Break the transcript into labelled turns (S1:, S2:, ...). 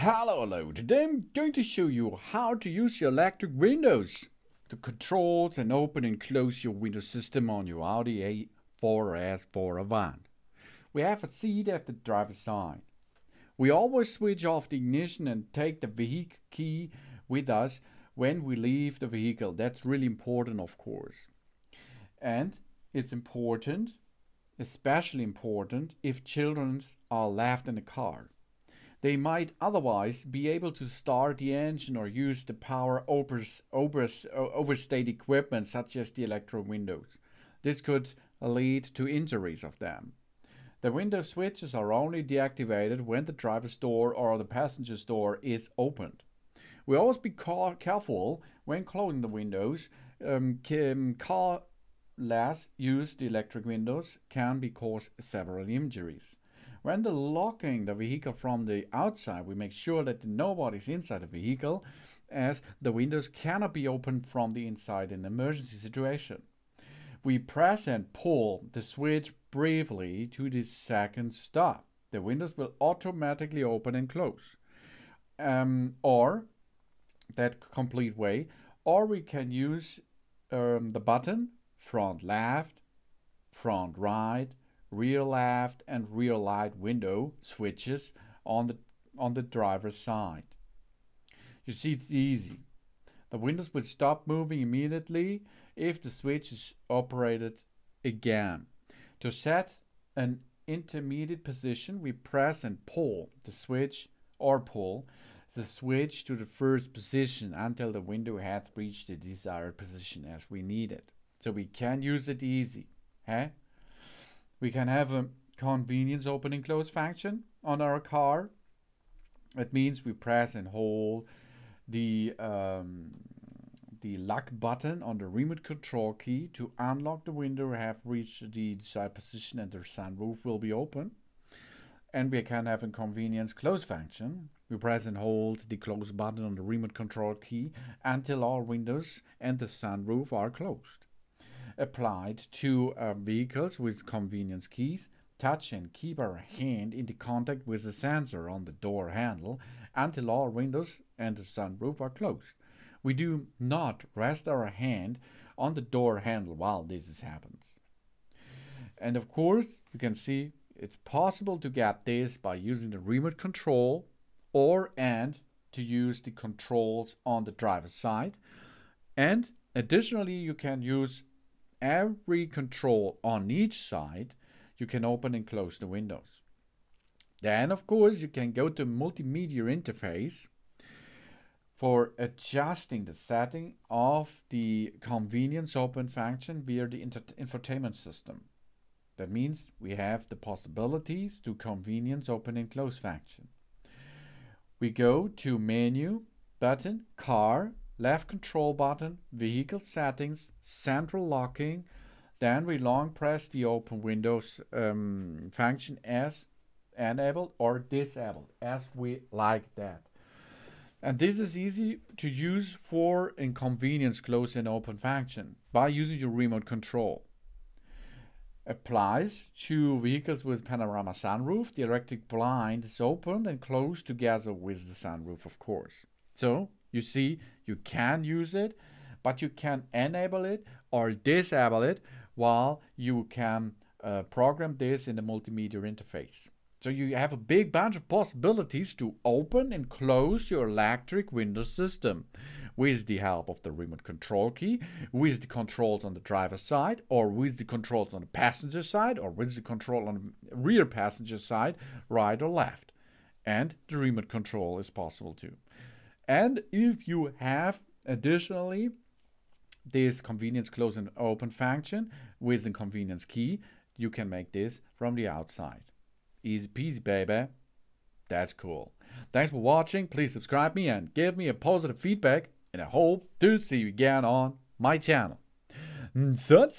S1: Hello, today I'm going to show you how to use your electric windows to control and open and close your window system on your Audi A4 or S4 Avant. We have a seat at the driver's side. We always switch off the ignition and take the vehicle key with us when we leave the vehicle. That's really important, of course. And it's important, especially important, if children are left in the car. They might otherwise be able to start the engine or use the power overstate equipment such as the electro windows. This could lead to injuries of them. The window switches are only deactivated when the driver's door or the passenger's door is opened. We always be careful when closing the windows. Careless use the electric windows can cause several injuries. When locking the vehicle from the outside, we make sure that nobody's inside the vehicle, as the windows cannot be opened from the inside in an emergency situation. We press and pull the switch briefly to the second stop. The windows will automatically open and close. Or that complete way, or we can use the button front left, front right, rear left and rear light window switches on the driver's side. You see, it's easy. The windows will stop moving immediately if the switch is operated again. To set an intermediate position, we press and pull the switch or pull the switch to the first position until the window has reached the desired position as we need it. So we can use it easy. We can have a convenience open and close function on our car. It means we press and hold the lock button on the remote control key to unlock the window, have reached the desired position and the sunroof will be open. And we can have a convenience close function. We press and hold the close button on the remote control key until all windows and the sunroof are closed. Applied to vehicles with convenience keys, touch and keep our hand in the contact with the sensor on the door handle until all windows and the sunroof are closed. We do not rest our hand on the door handle while this happens. And of course, you can see it's possible to get this by using the remote control and to use the controls on the driver's side. And additionally, you can use every control on each side. You can open and close the windows. Then, of course, you can go to multimedia interface for adjusting the setting of the convenience open function via the infotainment system. That means we have the possibilities to convenience open and close function. We go to menu, button, car, left control button, vehicle settings, central locking. Then we long press the open windows function as enabled or disabled, as we like that. And this is easy to use for inconvenience close and open function by using your remote control. Applies to vehicles with panorama sunroof. The electric blind is opened and closed together with the sunroof, of course. So you see, you can use it, but you can enable it or disable it while you can program this in the multimedia interface. So you have a big bunch of possibilities to open and close your electric window system with the help of the remote control key, with the controls on the driver's side, or with the controls on the passenger side, or with the control on the rear passenger side, right or left. And the remote control is possible too. And if you have additionally this convenience close and open function with the convenience key, you can make this from the outside. Easy peasy, baby. That's cool. Thanks for watching. Please subscribe me and give me a positive feedback, and I hope to see you again on my channel. So